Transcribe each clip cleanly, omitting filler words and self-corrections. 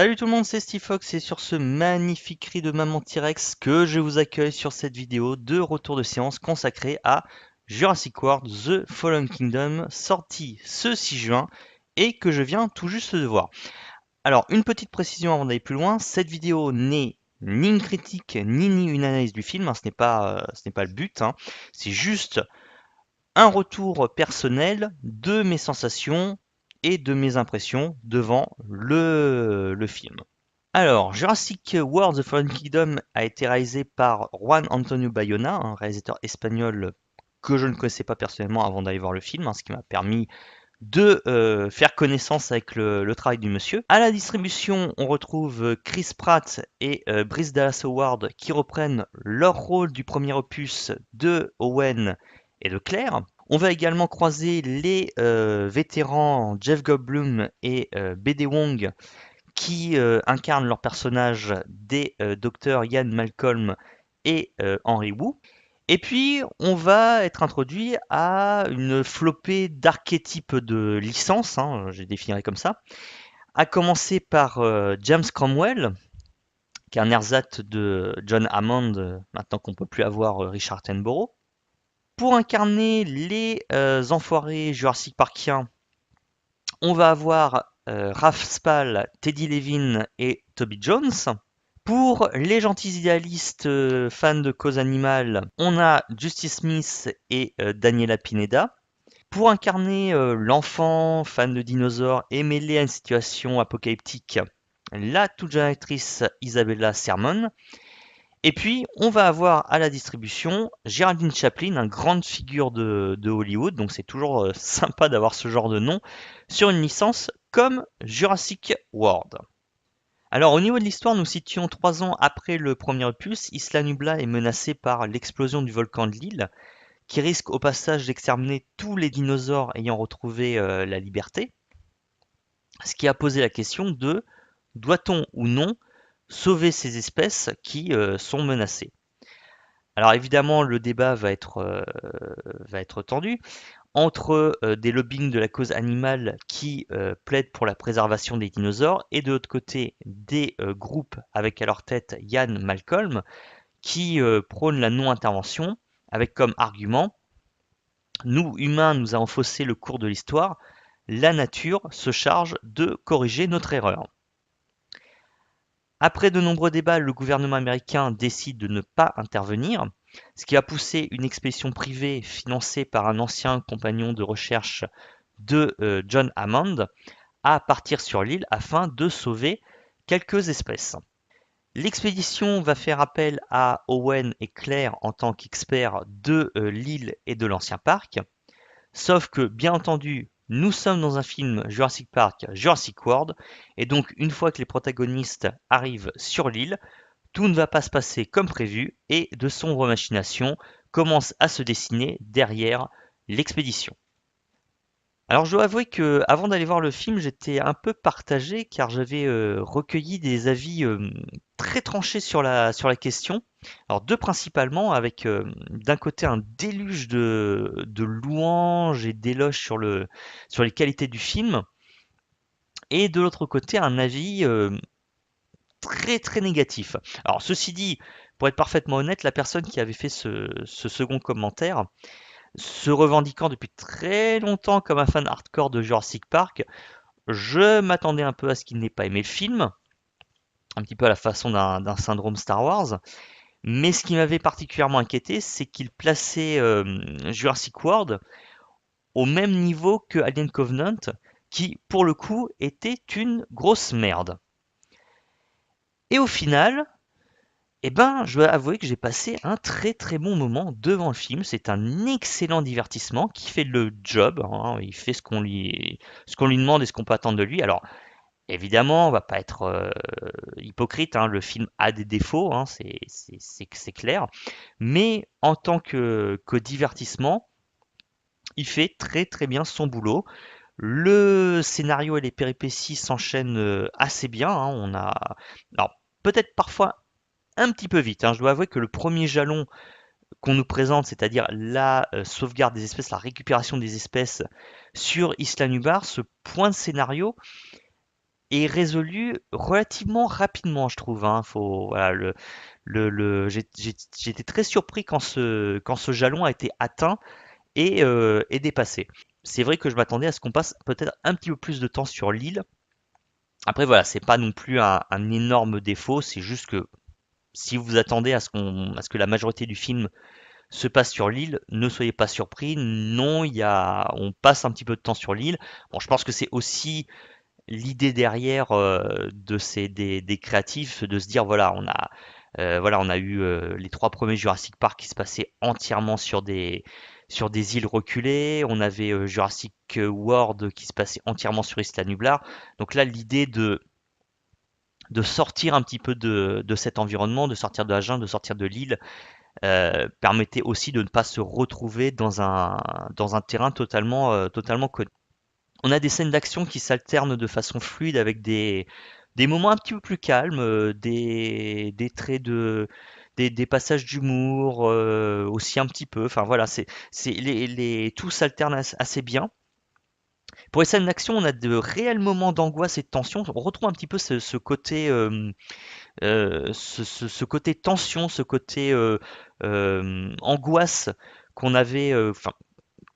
Salut tout le monde, c'est Steve Fox et sur ce magnifique cri de Maman T-Rex que je vous accueille sur cette vidéo de retour de séance consacrée à Jurassic World The Fallen Kingdom, sorti ce 6 juin et que je viens tout juste de voir. Alors, une petite précision avant d'aller plus loin, cette vidéo n'est ni une critique ni une analyse du film, hein, ce n'est pas le but, hein. C'est juste un retour personnel de mes sensations et de mes impressions devant le film. Alors, Jurassic World The Fallen Kingdom a été réalisé par Juan Antonio Bayona, un réalisateur espagnol que je ne connaissais pas personnellement avant d'aller voir le film, hein, ce qui m'a permis de faire connaissance avec le travail du monsieur. À la distribution, on retrouve Chris Pratt et Bryce Dallas Howard qui reprennent leur rôle du premier opus de Owen et de Claire. On va également croiser les vétérans Jeff Goldblum et BD Wong qui incarnent leurs personnages des docteurs Ian Malcolm et Henry Wu. Et puis, on va être introduit à une flopée d'archétypes de licences, hein, je les définirai comme ça, à commencer par James Cromwell, qui est un ersatz de John Hammond, maintenant qu'on ne peut plus avoir Richard Attenborough. Pour incarner les enfoirés Jurassic Parkiens, on va avoir Raph Spall, Teddy Levin et Toby Jones. Pour les gentils idéalistes fans de cause animale, on a Justice Smith et Daniela Pineda. Pour incarner l'enfant fan de dinosaures et mêlé à une situation apocalyptique, la toute jeune actrice Isabella Sermon. Et puis, on va avoir à la distribution Geraldine Chaplin, une grande figure de Hollywood, donc c'est toujours sympa d'avoir ce genre de nom, sur une licence comme Jurassic World. Alors, au niveau de l'histoire, nous situons 3 ans après le premier opus. Isla Nubla est menacée par l'explosion du volcan de l'île, qui risque au passage d'exterminer tous les dinosaures ayant retrouvé la liberté. Ce qui a posé la question de doit-on ou non sauver ces espèces qui sont menacées. Alors évidemment, le débat va être tendu entre des lobbying de la cause animale qui plaident pour la préservation des dinosaures et de l'autre côté des groupes avec à leur tête Ian Malcolm qui prônent la non-intervention avec comme argument nous humains nous avons faussé le cours de l'histoire, la nature se charge de corriger notre erreur. Après de nombreux débats, le gouvernement américain décide de ne pas intervenir, ce qui a poussé une expédition privée financée par un ancien compagnon de recherche de John Hammond à partir sur l'île afin de sauver quelques espèces. L'expédition va faire appel à Owen et Claire en tant qu'experts de l'île et de l'ancien parc, sauf que bien entendu nous sommes dans un film Jurassic Park, Jurassic World, et donc une fois que les protagonistes arrivent sur l'île, tout ne va pas se passer comme prévu et de sombres machinations commencent à se dessiner derrière l'expédition. Alors je dois avouer que avant d'aller voir le film, j'étais un peu partagé car j'avais recueilli des avis très tranchés sur la question. Alors deux principalement avec d'un côté un déluge de louanges et d'éloges sur les qualités du film et de l'autre côté un avis très très négatif. Alors ceci dit, pour être parfaitement honnête, la personne qui avait fait ce second commentaire se revendiquant depuis très longtemps comme un fan hardcore de Jurassic Park, je m'attendais un peu à ce qu'il n'ait pas aimé le film, un petit peu à la façon d'un syndrome Star Wars. Mais ce qui m'avait particulièrement inquiété, c'est qu'il plaçait Jurassic World au même niveau que Alien Covenant, qui pour le coup était une grosse merde. Et au final, eh ben, je dois avouer que j'ai passé un très très bon moment devant le film. C'est un excellent divertissement qui fait le job, hein. Il fait ce qu'on lui demande et ce qu'on peut attendre de lui. Alors, évidemment, on va pas être hypocrite, hein. Le film a des défauts, hein, c'est clair. Mais en tant que divertissement, il fait très très bien son boulot. Le scénario et les péripéties s'enchaînent assez bien, hein. Alors, peut-être parfois un petit peu vite, hein. Je dois avouer que le premier jalon qu'on nous présente, c'est-à-dire la sauvegarde des espèces, la récupération des espèces sur Isla Nublar, ce point de scénario est résolu relativement rapidement, je trouve, hein. Voilà, j'ai été très surpris quand ce jalon a été atteint et dépassé. C'est vrai que je m'attendais à ce qu'on passe peut-être un petit peu plus de temps sur l'île. Après voilà, c'est pas non plus un énorme défaut, c'est juste que si vous attendez à ce que la majorité du film se passe sur l'île, ne soyez pas surpris. Non, on passe un petit peu de temps sur l'île. Bon, je pense que c'est aussi l'idée derrière des créatifs de se dire voilà, on a eu les trois premiers Jurassic Park qui se passaient entièrement sur des îles reculées. On avait Jurassic World qui se passait entièrement sur Isla Nublar. Donc là, l'idée de sortir un petit peu de cet environnement, de sortir de la jungle, de sortir de l'île, permettait aussi de ne pas se retrouver dans un terrain totalement connu. On a des scènes d'action qui s'alternent de façon fluide avec des moments un petit peu plus calmes, des traits des passages d'humour aussi un petit peu. Enfin voilà, tout s'alterne assez bien. Pour les scènes d'action, on a de réels moments d'angoisse et de tension. On retrouve un petit peu ce côté, ce côté tension, ce côté angoisse qu'on avait, enfin,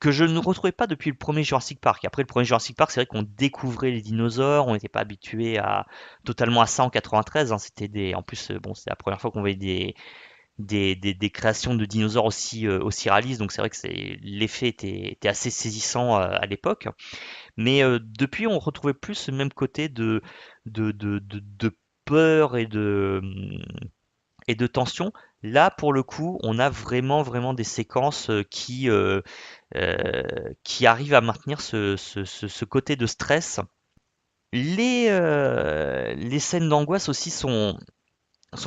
que je ne retrouvais pas depuis le premier Jurassic Park. Après le premier Jurassic Park, c'est vrai qu'on découvrait les dinosaures, on n'était pas habitué totalement à ça en 93, hein. En plus, bon, c'est la première fois qu'on voyait des créations de dinosaures aussi réalistes, donc c'est vrai que l'effet était assez saisissant à l'époque. Mais depuis, on retrouvait plus ce même côté de peur et de tension. Là, pour le coup, on a vraiment des séquences qui arrivent à maintenir ce côté de stress. Les scènes d'angoisse aussi sont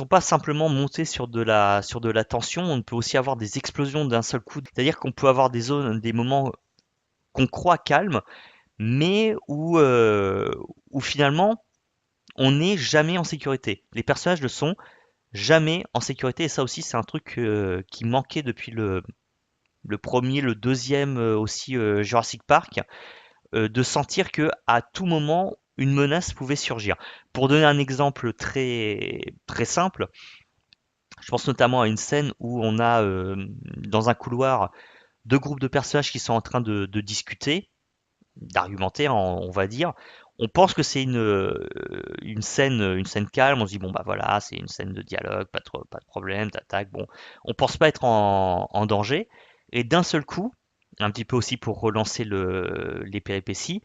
pas simplement montées sur de la tension, on peut aussi avoir des explosions d'un seul coup. C'est-à-dire qu'on peut avoir des moments qu'on croit calmes, mais où finalement on n'est jamais en sécurité. Les personnages ne sont jamais en sécurité, et ça aussi c'est un truc qui manquait depuis le premier, le deuxième aussi Jurassic Park, de sentir que à tout moment une menace pouvait surgir. Pour donner un exemple très simple, je pense notamment à une scène où on a dans un couloir deux groupes de personnages qui sont en train de discuter, d'argumenter, on va dire. On pense que c'est une scène calme. On se dit bon bah voilà, c'est une scène de dialogue, pas de problème, t'attaques. Bon, on pense pas être en danger. Et d'un seul coup, un petit peu aussi pour relancer les péripéties,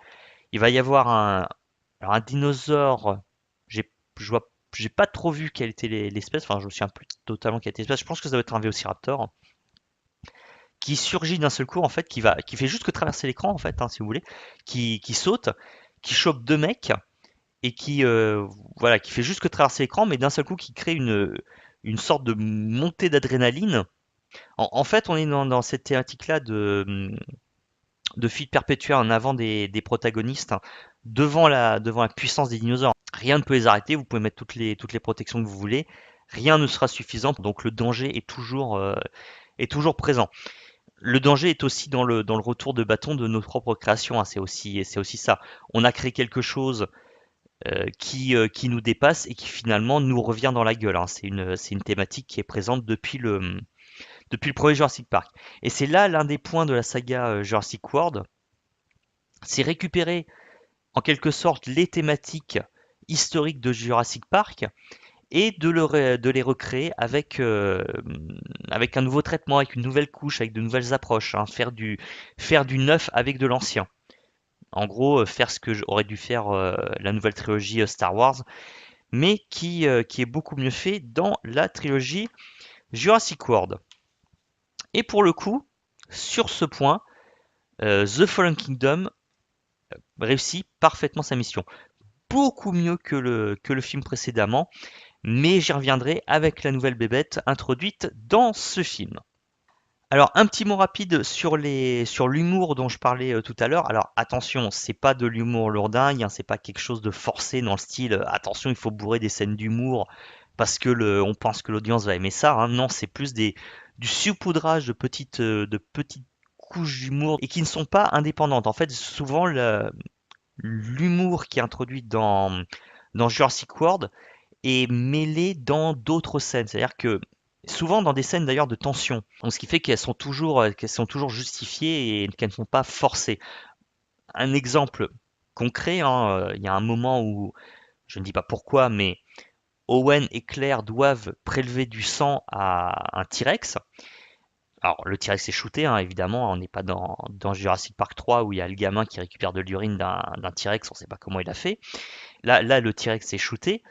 il va y avoir alors un dinosaure. Je vois, j'ai pas trop vu quelle était l'espèce. Enfin, je me souviens plus totalement quelle était l'espèce. Je pense que ça doit être un Velociraptor qui surgit d'un seul coup en fait, qui fait juste que traverser l'écran en fait, hein, si vous voulez, qui saute, qui chope deux mecs et voilà, qui fait juste que traverser l'écran, mais d'un seul coup qui crée une sorte de montée d'adrénaline. En fait, on est dans cette thématique-là de fuite perpétuelle en avant des protagonistes, hein, devant la puissance des dinosaures. Rien ne peut les arrêter, vous pouvez mettre toutes les protections que vous voulez, rien ne sera suffisant, donc le danger est toujours présent. Le danger est aussi dans le retour de bâton de nos propres créations, hein. C'est aussi ça. On a créé quelque chose qui nous dépasse et qui finalement nous revient dans la gueule, hein. C'est une thématique qui est présente depuis le premier Jurassic Park. Et c'est là l'un des points de la saga Jurassic World, c'est récupérer en quelque sorte les thématiques historiques de Jurassic Park et de les recréer avec un nouveau traitement, avec une nouvelle couche, avec de nouvelles approches, hein. Faire du neuf avec de l'ancien. En gros, faire ce que aurait dû faire la nouvelle trilogie Star Wars, mais qui est beaucoup mieux fait dans la trilogie Jurassic World. Et pour le coup, sur ce point, The Fallen Kingdom réussit parfaitement sa mission. Beaucoup mieux que le film précédemment, mais j'y reviendrai avec la nouvelle bébête introduite dans ce film. Alors, un petit mot rapide sur l'humour dont je parlais tout à l'heure. Alors, attention, c'est pas de l'humour lourdingue, hein, c'est pas quelque chose de forcé dans le style attention, il faut bourrer des scènes d'humour parce que on pense que l'audience va aimer ça, hein. Non, c'est plus du saupoudrage de petites couches d'humour et qui ne sont pas indépendantes. En fait, souvent, l'humour qui est introduit dans Jurassic World est mêlé dans d'autres scènes. C'est-à-dire que souvent dans des scènes d'ailleurs de tension, donc ce qui fait qu'elles sont toujours justifiées et qu'elles ne sont pas forcées. Un exemple concret, hein, il y a un moment où, je ne dis pas pourquoi, mais Owen et Claire doivent prélever du sang à un T-Rex. Alors, le T-Rex est shooté, hein, évidemment, on n'est pas dans Jurassic Park 3 où il y a le gamin qui récupère de l'urine d'un T-Rex, on ne sait pas comment il a fait. Là, le T-Rex est shooté,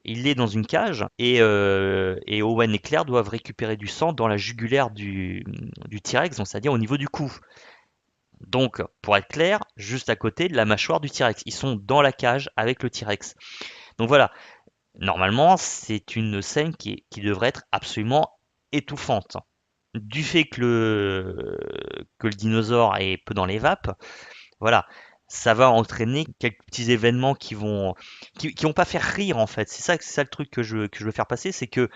il est dans une cage et Owen et Claire doivent récupérer du sang dans la jugulaire du T-Rex, donc c'est-à-dire au niveau du cou. Donc, pour être clair, juste à côté de la mâchoire du T-Rex. Ils sont dans la cage avec le T-Rex. Donc voilà, normalement, c'est une scène qui devrait être absolument étouffante. Du fait que le dinosaure est peu dans les vapes, voilà, ça va entraîner quelques petits événements qui vont pas faire rire en fait. C'est ça le truc que je veux faire passer, c'est que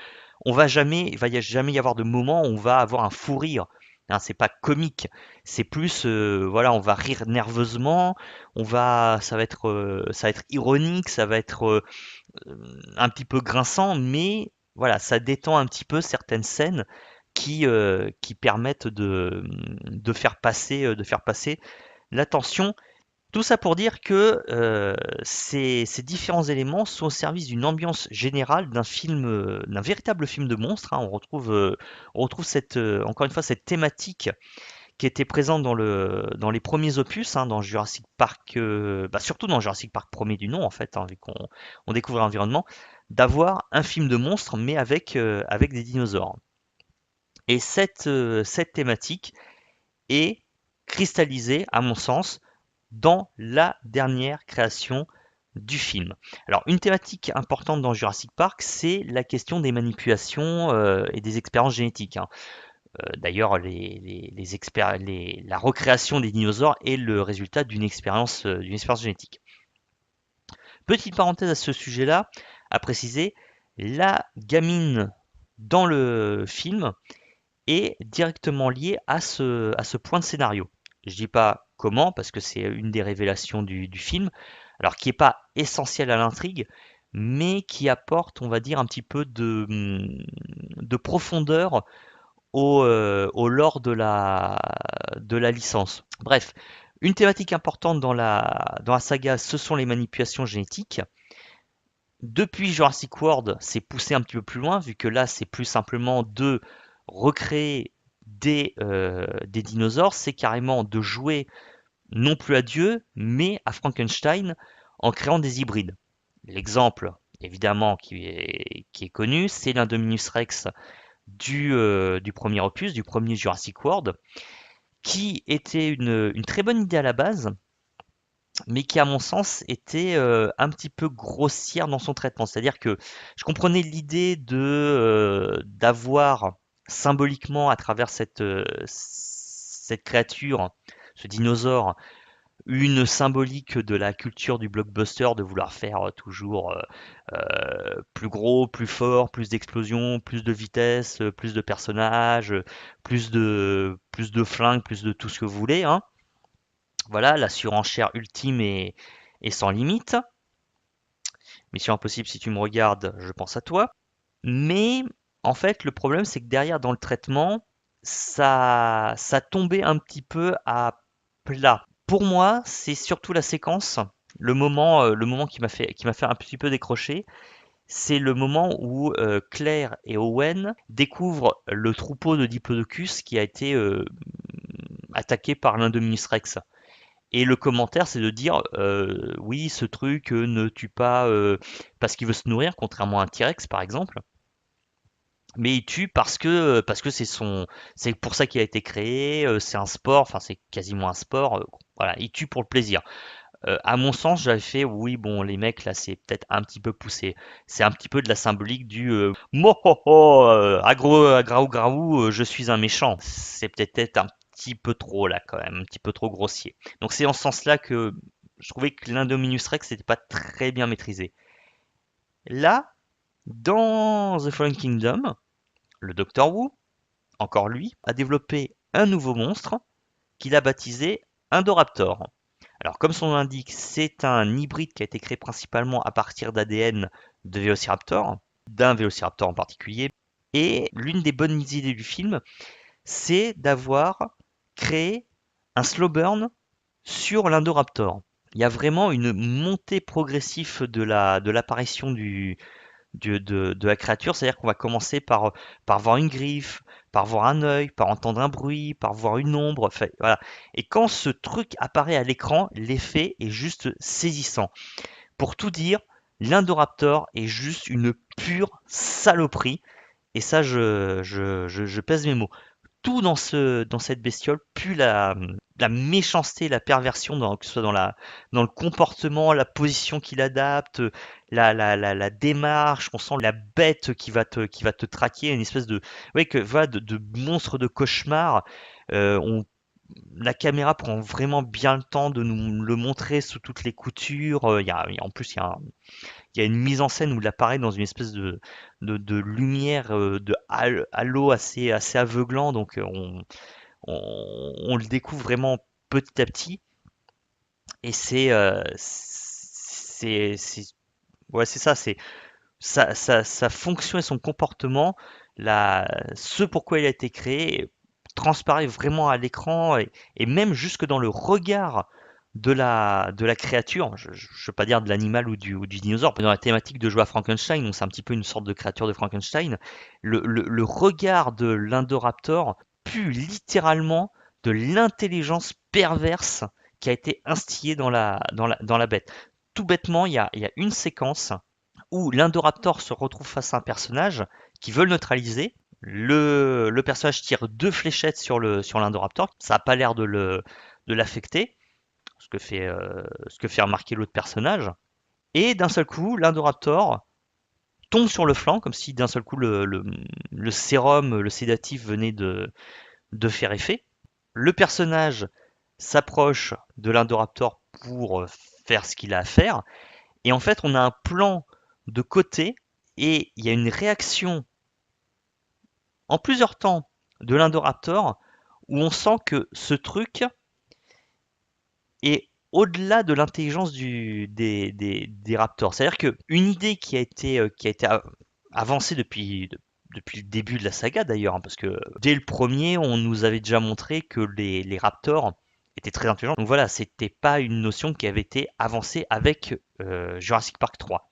il va jamais y avoir de moment où on va avoir un fou rire. Hein, c'est pas comique, c'est plus, voilà, on va rire nerveusement, ça va être ironique, ça va être un petit peu grinçant, mais voilà, ça détend un petit peu certaines scènes qui permettent de faire passer l'attention. Tout ça pour dire que ces différents éléments sont au service d'une ambiance générale d'un véritable film de monstre. Hein. On retrouve encore une fois cette thématique qui était présente dans les premiers opus, hein, dans Jurassic Park, surtout dans Jurassic Park premier du nom en fait, hein, vu qu'on découvre l'environnement, d'avoir un film de monstre mais avec des dinosaures. Et cette thématique est cristallisée, à mon sens, dans la dernière création du film. Alors, une thématique importante dans Jurassic Park, c'est la question des manipulations et des expériences génétiques. Hein. D'ailleurs, la recréation des dinosaures est le résultat d'une expérience génétique. Petite parenthèse à ce sujet-là, à préciser, la gamine dans le film est directement liée à ce point de scénario. Je dis pas comment, parce que c'est une des révélations du film, alors qui n'est pas essentiel à l'intrigue, mais qui apporte, on va dire, un petit peu de profondeur au lore de la licence. Bref, une thématique importante dans la saga, ce sont les manipulations génétiques. Depuis Jurassic World, c'est poussé un petit peu plus loin, vu que là, c'est plus simplement de recréer des dinosaures, c'est carrément de jouer non plus à Dieu, mais à Frankenstein en créant des hybrides. L'exemple, évidemment, qui est connu, c'est l'Indominus Rex du premier opus, du premier Jurassic World, qui était une très bonne idée à la base, mais qui, à mon sens, était un petit peu grossière dans son traitement. C'est-à-dire que je comprenais l'idée d'avoir symboliquement, à travers cette créature, ce dinosaure, une symbolique de la culture du blockbuster, de vouloir faire toujours plus gros, plus fort, plus d'explosions, plus de vitesse, plus de personnages, plus de flingues, plus de tout ce que vous voulez. Hein. Voilà, la surenchère ultime est sans limite. Mission impossible, si tu me regardes, je pense à toi. Mais en fait, le problème, c'est que derrière, dans le traitement, ça tombait un petit peu à plat. Pour moi, c'est surtout la séquence, le moment qui m'a fait un petit peu décrocher. C'est le moment où Claire et Owen découvrent le troupeau de Diplodocus qui a été attaqué par l'Indominus Rex. Et le commentaire, c'est de dire oui, ce truc ne tue pas parce qu'il veut se nourrir, contrairement à un T-Rex par exemple, mais il tue parce que c'est pour ça qu'il a été créé, c'est un sport, enfin c'est quasiment un sport, voilà, il tue pour le plaisir. À mon sens, j'avais fait oui, bon, les mecs là, c'est peut-être un petit peu poussé. C'est un petit peu de la symbolique du mohoho, graou graou, je suis un méchant. C'est peut-être un petit peu trop là quand même, un petit peu trop grossier. Donc c'est en ce sens-là que je trouvais que l'Indominus Rex n'était pas très bien maîtrisé. Là, dans The Fallen Kingdom, le Docteur Wu, encore lui, a développé un nouveau monstre qu'il a baptisé Indoraptor. Alors comme son nom l'indique, c'est un hybride qui a été créé principalement à partir d'ADN de Vélociraptor, d'un Vélociraptor en particulier. Et l'une des bonnes idées du film, c'est d'avoir créé un slow burn sur l'Indoraptor. Il y a vraiment une montée progressive de l'apparition de la créature, c'est-à-dire qu'on va commencer par voir une griffe, par voir un œil, par entendre un bruit, par voir une ombre, enfin, voilà. Et quand ce truc apparaît à l'écran, l'effet est juste saisissant. Pour tout dire, l'Indoraptor est juste une pure saloperie, et ça, je pèse mes mots. Tout dans cette bestiole pue la méchanceté, la perversion, que ce soit dans le comportement, la position qu'il adapte, la démarche. On sent la bête qui va te traquer, une espèce de, ouais, voilà, de monstre de cauchemar. La caméra prend vraiment bien le temps de nous le montrer sous toutes les coutures. En plus, il y a une mise en scène où il apparaît dans une espèce de lumière, de halo assez aveuglant, donc on le découvre vraiment petit à petit, et ouais, c'est ça, c'est sa fonction et son comportement, ce pourquoi il a été créé, transparaît vraiment à l'écran, et même jusque dans le regard de la créature. Je ne veux pas dire de l'animal ou du dinosaure. Dans la thématique de jouer à Frankenstein, donc c'est un petit peu une sorte de créature de Frankenstein. Le regard de l'Indoraptor pue littéralement de l'intelligence perverse qui a été instillée dans la bête. Tout bêtement, il y a une séquence où l'Indoraptor se retrouve face à un personnage qui veut le neutraliser. Le personnage tire 2 fléchettes sur l'Indoraptor. Ça n'a pas l'air de l'affecter, ce que fait remarquer l'autre personnage. Et d'un seul coup, l'Indoraptor tombe sur le flanc, comme si d'un seul coup le sérum, le sédatif venait de faire effet. Le personnage s'approche de l'Indoraptor pour faire ce qu'il a à faire. Et en fait, on a un plan de côté et il y a une réaction en plusieurs temps de l'Indoraptor où on sent que ce truc est au-delà de l'intelligence des raptors. C'est-à-dire qu'une idée qui a été avancée depuis le début de la saga d'ailleurs, hein, parce que dès le premier, on nous avait déjà montré que les raptors étaient très intelligents. Donc voilà, c'était pas une notion qui avait été avancée avec Jurassic Park 3.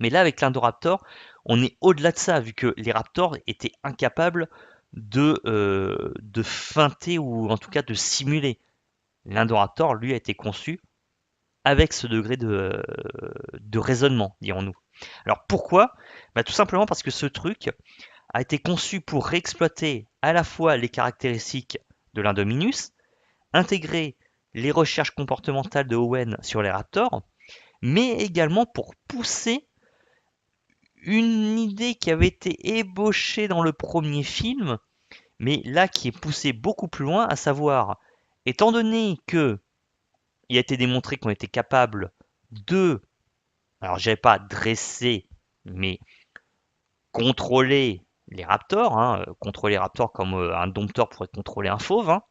Mais là, avec l'Indoraptor, on est au-delà de ça, vu que les raptors étaient incapables de feinter ou en tout cas de simuler. L'Indoraptor, lui, a été conçu avec ce degré de raisonnement, dirons-nous. Alors pourquoi? Bah, tout simplement parce que ce truc a été conçu pour réexploiter à la fois les caractéristiques de l'Indominus, intégrer les recherches comportementales de Owen sur les raptors, mais également pour pousser une idée qui avait été ébauchée dans le premier film, mais là qui est poussée beaucoup plus loin, à savoir, étant donné que il a été démontré qu'on était capable de, alors je dirais pas dresser, mais contrôler les raptors, hein, contrôler les raptors comme un dompteur pourrait contrôler un fauve, hein,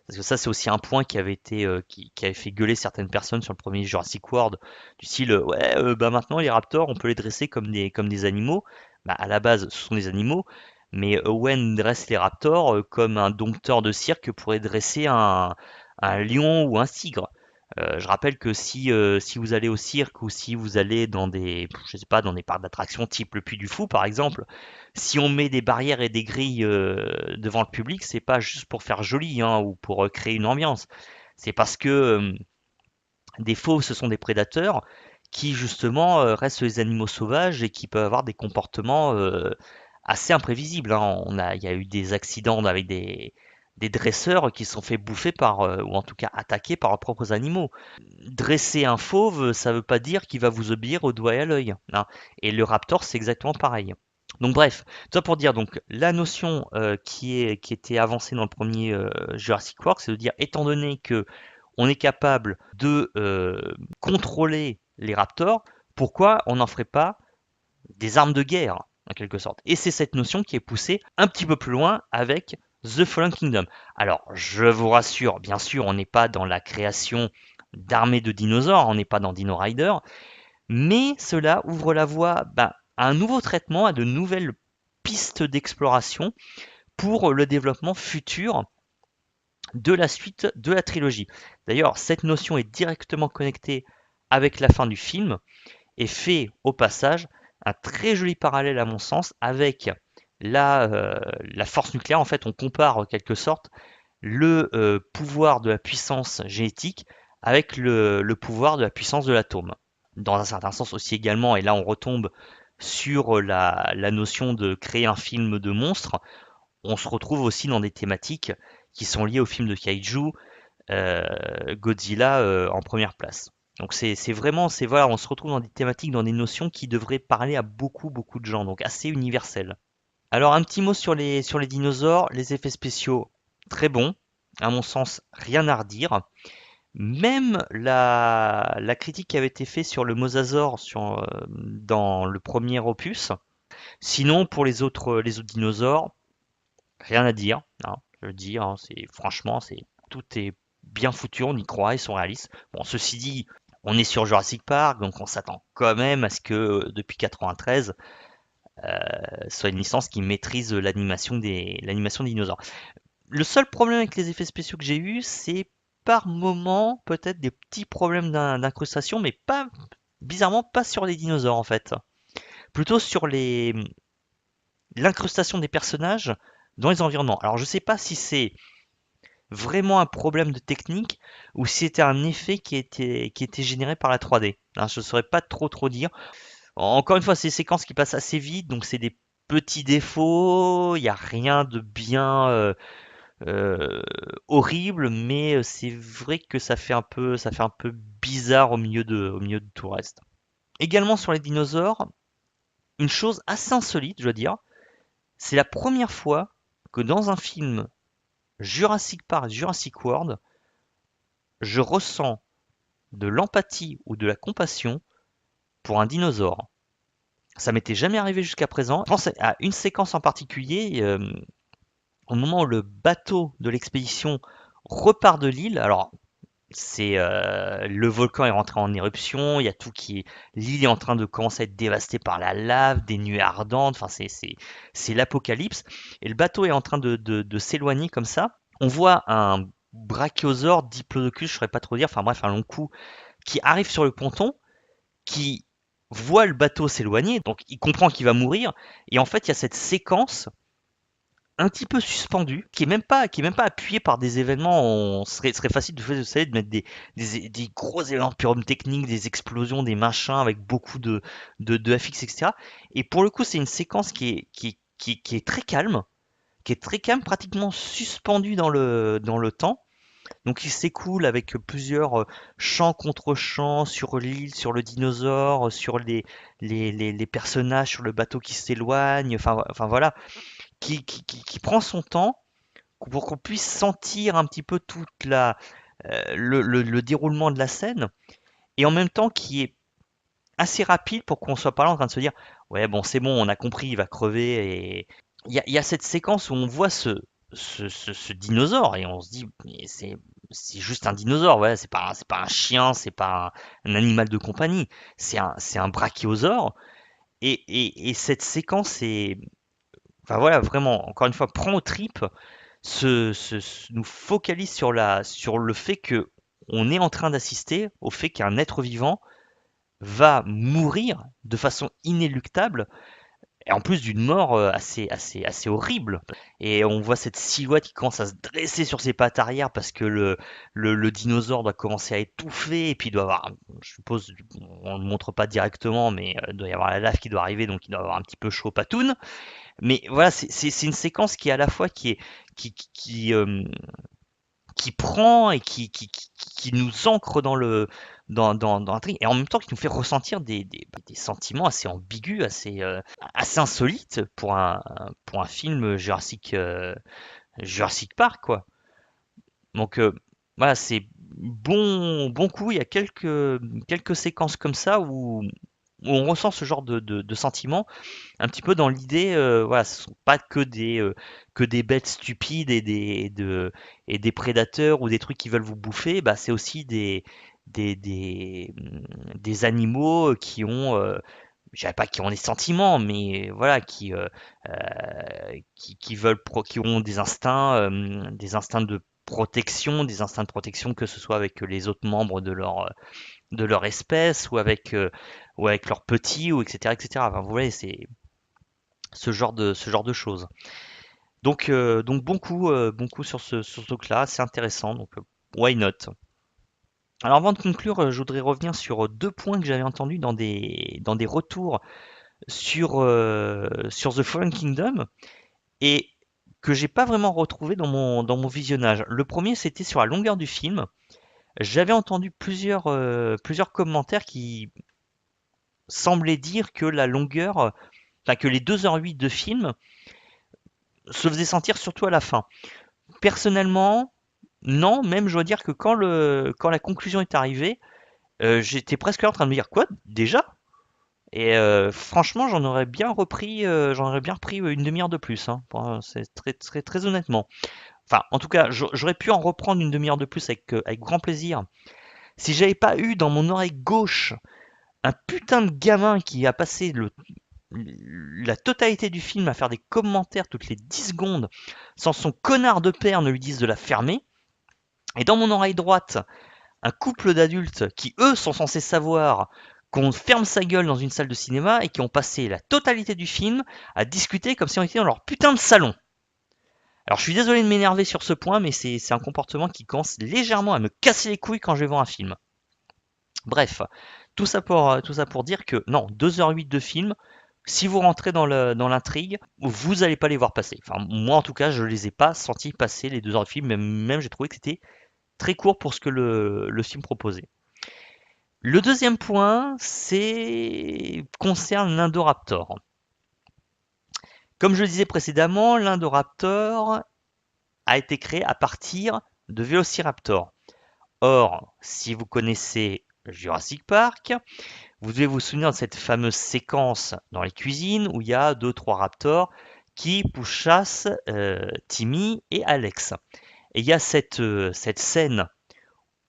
parce que ça c'est aussi un point qui avait fait gueuler certaines personnes sur le premier Jurassic World, du style ouais bah maintenant les raptors on peut les dresser comme des animaux. Bah, à la base ce sont des animaux, mais Owen dresse les raptors comme un dompteur de cirque pourrait dresser un lion ou un tigre. Je rappelle que si vous allez au cirque ou si vous allez je sais pas, dans des parcs d'attractions type le Puy du Fou par exemple, si on met des barrières et des grilles devant le public, c'est pas juste pour faire joli, hein, ou pour créer une ambiance. C'est parce que des fauves, ce sont des prédateurs qui justement restent les animaux sauvages et qui peuvent avoir des comportements assez imprévisibles, hein. Il y a eu des accidents avec des dresseurs qui se sont fait bouffer ou en tout cas attaquer par leurs propres animaux. Dresser un fauve, ça veut pas dire qu'il va vous obéir au doigt et à l'œil, hein. Et le raptor, c'est exactement pareil. Donc bref, tout ça pour dire donc la notion qui était avancée dans le premier Jurassic World, c'est de dire étant donné que on est capable de contrôler les raptors, pourquoi on n'en ferait pas des armes de guerre en quelque sorte? Et c'est cette notion qui est poussée un petit peu plus loin avec The Fallen Kingdom. Alors, je vous rassure, bien sûr, on n'est pas dans la création d'armées de dinosaures, on n'est pas dans Dino Rider, mais cela ouvre la voie à un nouveau traitement, à de nouvelles pistes d'exploration pour le développement futur de la suite de la trilogie. D'ailleurs, cette notion est directement connectée avec la fin du film et fait au passage un très joli parallèle à mon sens avec la force nucléaire. En fait, on compare en quelque sorte le pouvoir de la puissance génétique avec le pouvoir de la puissance de l'atome. Dans un certain sens aussi également, et là on retombe sur la notion de créer un film de monstre, on se retrouve aussi dans des thématiques qui sont liées au film de Kaiju, Godzilla en première place. Donc c'est vraiment, voilà, on se retrouve dans des thématiques, dans des notions qui devraient parler à beaucoup de gens, donc assez universelles. Alors un petit mot sur les dinosaures, les effets spéciaux très bons, à mon sens rien à redire. Même la critique qui avait été faite sur le mosasaure dans le premier opus. Sinon pour les autres dinosaures, rien à dire, hein, je le dis, hein, franchement tout est bien foutu, on y croit, ils sont réalistes. Bon, ceci dit, on est sur Jurassic Park, donc on s'attend quand même à ce que depuis 93, soit une licence qui maîtrise l'animation des dinosaures. Le seul problème avec les effets spéciaux que j'ai eu, c'est par moment peut-être des petits problèmes d'incrustation, mais pas bizarrement pas sur les dinosaures en fait. Plutôt sur l'incrustation des personnages dans les environnements. Alors je sais pas si c'est vraiment un problème de technique ou si c'était un effet qui était généré par la 3D. Hein, je ne saurais pas trop dire. Encore une fois, c'est des séquences qui passent assez vite, donc c'est des petits défauts, il n'y a rien de bien horrible, mais c'est vrai que ça fait un peu bizarre au milieu de tout le reste. Également sur les dinosaures, une chose assez insolite, je dois dire, c'est la première fois que dans un film Jurassic Park, Jurassic World, je ressens de l'empathie ou de la compassion pour un dinosaure. Ça m'était jamais arrivé jusqu'à présent. Je pense à une séquence en particulier, au moment où le bateau de l'expédition repart de l'île. Alors, le volcan est rentré en éruption, il y a l'île est en train de commencer à être dévastée par la lave, des nuées ardentes. Enfin, c'est l'apocalypse. Et le bateau est en train de s'éloigner comme ça. On voit un brachiosaure, diplodocus, je ne saurais pas trop dire. Enfin bref, un long cou qui arrive sur le ponton, qui voit le bateau s'éloigner, donc il comprend qu'il va mourir, et en fait il y a cette séquence un petit peu suspendue, qui est même pas appuyée par des événements, serait facile de mettre des gros événements pyrotechniques, des explosions, des machins avec beaucoup de FX, etc. Et pour le coup c'est une séquence qui est très calme, pratiquement suspendue dans le temps, donc il s'écoule avec plusieurs champs contre champs sur l'île, sur le dinosaure, sur les personnages sur le bateau qui s'éloignent, enfin voilà, qui prend son temps pour qu'on puisse sentir un petit peu le déroulement de la scène, et en même temps qui est assez rapide pour qu'on soit pas là en train de se dire ouais bon c'est bon on a compris il va crever. Et il y a cette séquence où on voit ce dinosaure et on se dit mais c'est juste un dinosaure, voilà, c'est pas un chien, c'est pas un animal de compagnie, c'est un brachiosaure. Et cette séquence est, enfin voilà, vraiment encore une fois prend aux tripes, nous focalise sur le fait que on est en train d'assister au fait qu'un être vivant va mourir de façon inéluctable, et en plus d'une mort assez horrible. Et on voit cette silhouette qui commence à se dresser sur ses pattes arrière parce que le dinosaure doit commencer à étouffer. Et puis il doit avoir, je suppose, on ne le montre pas directement, mais il doit y avoir la lave qui doit arriver, donc il doit avoir un petit peu chaud patoune. Mais voilà, c'est une séquence qui à la fois qui prend et qui nous ancre dans l'intrigue, et en même temps qui nous fait ressentir des sentiments assez ambigus, assez insolites pour un film Jurassic Park, quoi. Donc voilà, c'est bon coup. Il y a quelques séquences comme ça où on ressent ce genre de sentiment un petit peu dans l'idée, voilà, ce sont pas que des bêtes stupides et des prédateurs ou des trucs qui veulent vous bouffer, bah, c'est aussi des animaux qui ont, je dirais pas qui ont des sentiments, mais voilà, qui veulent, qui ont des instincts de protection, des instincts de protection, que ce soit avec les autres membres de leur espèce ou avec leurs petits, ou etc., etc. Enfin, vous voyez, c'est ce genre de choses. Donc bon coup sur ce truc-là, c'est intéressant, donc why not? Alors avant de conclure, je voudrais revenir sur deux points que j'avais entendus dans des retours sur The Fallen Kingdom et que j'ai pas vraiment retrouvé dans mon visionnage. Le premier, c'était sur la longueur du film. J'avais entendu plusieurs commentaires qui semblaient dire que la longueur, enfin que les 2h08 de film se faisaient sentir surtout à la fin. Personnellement, non, même je dois dire que quand la conclusion est arrivée, j'étais presque là en train de me dire quoi déjà? Et franchement, j'en aurais bien repris une demi-heure de plus, hein, c'est très honnêtement. Enfin, en tout cas, j'aurais pu en reprendre une demi-heure de plus avec grand plaisir. Si j'avais pas eu dans mon oreille gauche un putain de gamin qui a passé la totalité du film à faire des commentaires toutes les 10 secondes sans son connard de père ne lui dise de la fermer, et dans mon oreille droite, un couple d'adultes qui, eux, sont censés savoir qu'on ferme sa gueule dans une salle de cinéma et qui ont passé la totalité du film à discuter comme si on était dans leur putain de salon. Alors je suis désolé de m'énerver sur ce point, mais c'est un comportement qui commence légèrement à me casser les couilles quand je vais voir un film. Bref, tout ça pour dire que non, 2h08 de film, si vous rentrez dans l'intrigue, vous n'allez pas les voir passer. Enfin, moi en tout cas, je les ai pas sentis passer les 2 heures de film, même j'ai trouvé que c'était très court pour ce que le film proposait. Le deuxième point, concerne l'Indoraptor. Comme je le disais précédemment, l'Indoraptor a été créé à partir de Vélociraptor. Or, si vous connaissez Jurassic Park, vous devez vous souvenir de cette fameuse séquence dans les cuisines où il y a deux trois raptors qui pourchassent Timmy et Alex. Et il y a cette scène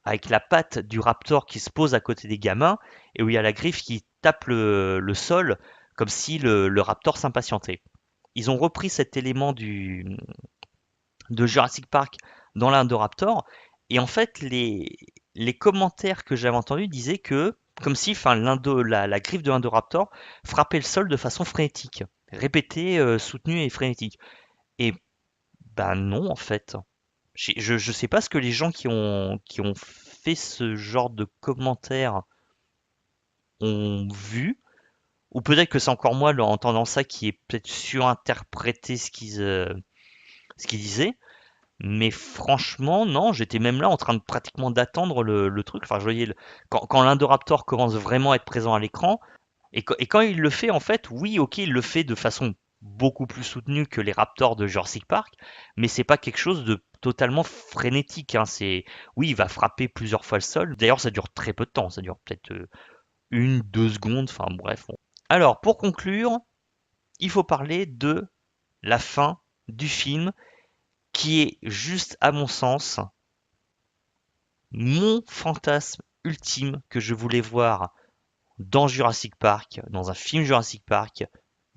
avec la patte du raptor qui se pose à côté des gamins et où il y a la griffe qui tape le sol comme si le raptor s'impatientait. Ils ont repris cet élément de Jurassic Park dans l'Indoraptor et en fait les commentaires que j'avais entendus disaient que comme si enfin, la griffe de l'Indoraptor frappait le sol de façon frénétique, répétée, soutenue et frénétique. Et ben non en fait. Je sais pas ce que les gens qui ont fait ce genre de commentaires ont vu, ou peut-être que c'est encore moi en entendant ça qui ai peut-être surinterprété ce qu'ils disaient, mais franchement, non, j'étais même là en train de pratiquement d'attendre le truc. Enfin, je voyais quand l'Indoraptor commence vraiment à être présent à l'écran, et quand il le fait, en fait, oui, ok, il le fait de façon beaucoup plus soutenue que les Raptors de Jurassic Park, mais c'est pas quelque chose de totalement frénétique, hein. Oui, il va frapper plusieurs fois le sol. D'ailleurs, ça dure très peu de temps, ça dure peut-être une, 2 secondes, enfin bref. Alors, pour conclure, il faut parler de la fin du film, qui est juste, à mon sens, mon fantasme ultime que je voulais voir dans Jurassic Park, dans un film Jurassic Park,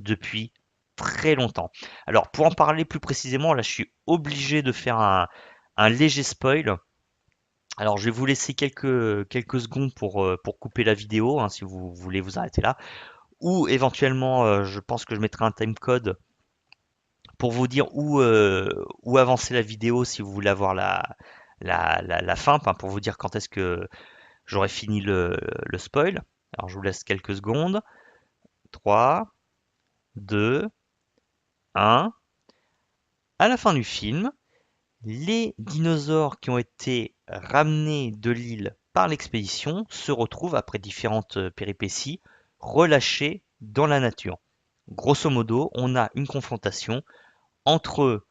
depuis très longtemps. Alors, pour en parler plus précisément, là, je suis obligé de faire un léger spoil. Alors, je vais vous laisser quelques secondes pour couper la vidéo, hein, si vous voulez vous arrêter là. Ou éventuellement, je pense que je mettrai un timecode pour vous dire où avancer la vidéo si vous voulez avoir la fin, enfin, pour vous dire quand est-ce que j'aurai fini le spoil. Alors, je vous laisse quelques secondes. 3, 2, 1. À la fin du film, les dinosaures qui ont été ramenés de l'île par l'expédition se retrouvent, après différentes péripéties, relâchés dans la nature. Grosso modo, on a une confrontation entre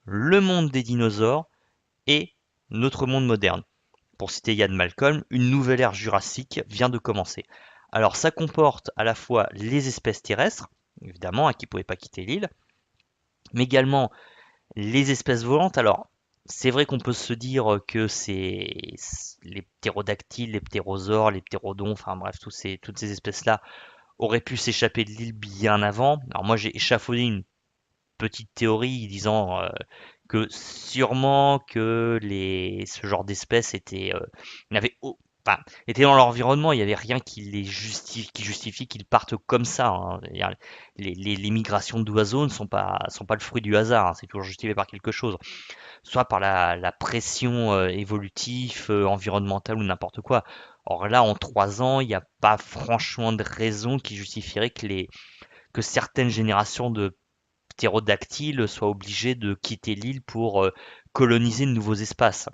le monde des dinosaures et notre monde moderne. Pour citer Ian Malcolm, une nouvelle ère jurassique vient de commencer. Alors ça comporte à la fois les espèces terrestres, évidemment, hein, qui ne pouvaient pas quitter l'île, mais également les espèces volantes. Alors c'est vrai qu'on peut se dire que c'est les ptérodactyles, les ptérosaures, les ptérodons, enfin bref, toutes ces espèces-là auraient pu s'échapper de l'île bien avant. Alors moi j'ai échafaudé une petite théorie disant que sûrement que ce genre d'espèces n'avaient enfin, étaient dans leur environnement, il n'y avait rien qui justifie qu'ils partent comme ça, hein. C'est-à-dire, les migrations d'oiseaux ne sont pas le fruit du hasard, hein. C'est toujours justifié par quelque chose, soit par la pression évolutive, environnementale ou n'importe quoi. Or là, en 3 ans, il n'y a pas franchement de raison qui justifierait que certaines générations de ptérodactyles soient obligés de quitter l'île pour coloniser de nouveaux espaces.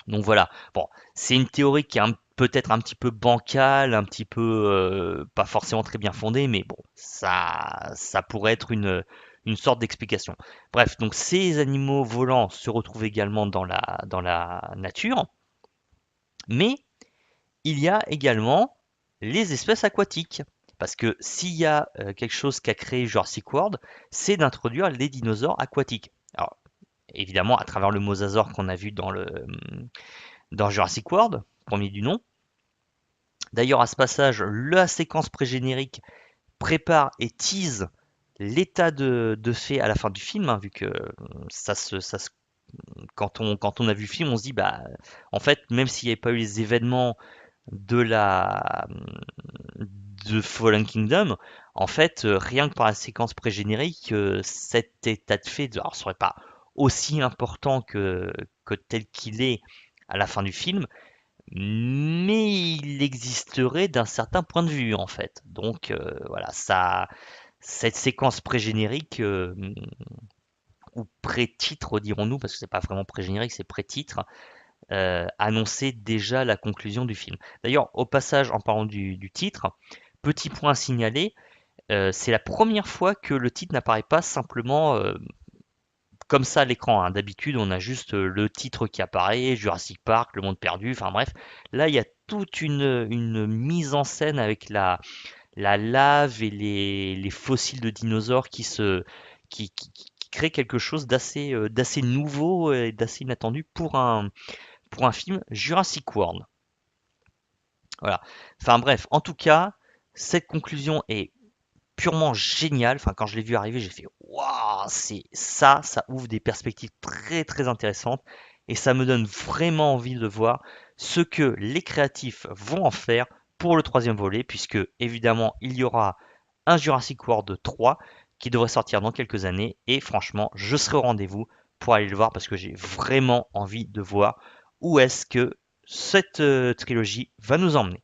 Donc voilà, bon, c'est une théorie qui est peut-être un petit peu bancale, un petit peu pas forcément très bien fondée, mais bon, ça pourrait être une sorte d'explication. Bref, donc ces animaux volants se retrouvent également dans la nature, mais il y a également les espèces aquatiques. Parce que s'il y a quelque chose qu'a créé Jurassic World, c'est d'introduire les dinosaures aquatiques. Alors, évidemment, à travers le mosasaure qu'on a vu dans Jurassic World, premier du nom. D'ailleurs, à ce passage, la séquence pré-générique prépare et tease l'état de fait à la fin du film, hein, vu que quand on a vu le film, on se dit, bah, en fait, même s'il n'y avait pas eu les événements de de Fallen Kingdom, en fait, rien que par la séquence pré-générique, cet état de fait, alors, serait pas aussi important que tel qu'il est à la fin du film, mais il existerait d'un certain point de vue, en fait. Donc, voilà, cette séquence pré-générique, ou pré-titre, dirons-nous, parce que c'est pas vraiment pré-générique, c'est pré-titre, annonçait déjà la conclusion du film. D'ailleurs, au passage, en parlant du titre, petit point à signaler, c'est la première fois que le titre n'apparaît pas simplement comme ça à l'écran, hein. D'habitude, on a juste le titre qui apparaît, Jurassic Park, Le Monde Perdu, enfin bref. Là, il y a toute une mise en scène avec la lave et les fossiles de dinosaures qui créent quelque chose d'assez nouveau et d'assez inattendu pour un film Jurassic World. Voilà. Enfin bref, en tout cas, cette conclusion est purement géniale. Enfin, quand je l'ai vu arriver, j'ai fait waouh, c'est ça ouvre des perspectives très très intéressantes et ça me donne vraiment envie de voir ce que les créatifs vont en faire pour le troisième volet, puisque évidemment il y aura un Jurassic World 3 qui devrait sortir dans quelques années et franchement, je serai au rendez-vous pour aller le voir parce que j'ai vraiment envie de voir où est-ce que cette trilogie va nous emmener.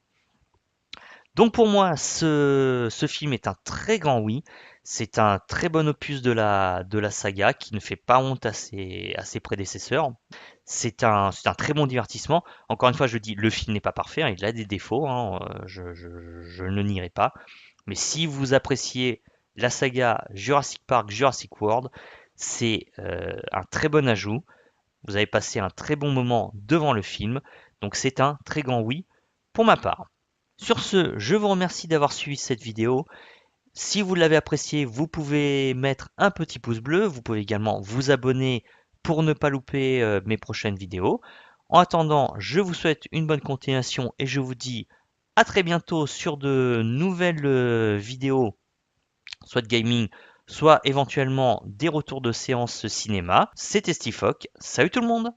Donc pour moi, ce film est un très grand oui. C'est un très bon opus de la saga qui ne fait pas honte à ses prédécesseurs. C'est un très bon divertissement. Encore une fois, je dis, le film n'est pas parfait, hein, il a des défauts, hein, je ne le nierai pas. Mais si vous appréciez la saga Jurassic Park, Jurassic World, c'est un très bon ajout. Vous avez passé un très bon moment devant le film. Donc c'est un très grand oui pour ma part. Sur ce, je vous remercie d'avoir suivi cette vidéo. Si vous l'avez apprécié, vous pouvez mettre un petit pouce bleu. Vous pouvez également vous abonner pour ne pas louper mes prochaines vidéos. En attendant, je vous souhaite une bonne continuation et je vous dis à très bientôt sur de nouvelles vidéos, soit de gaming, soit éventuellement des retours de séances cinéma. C'était Stifoc. Salut tout le monde!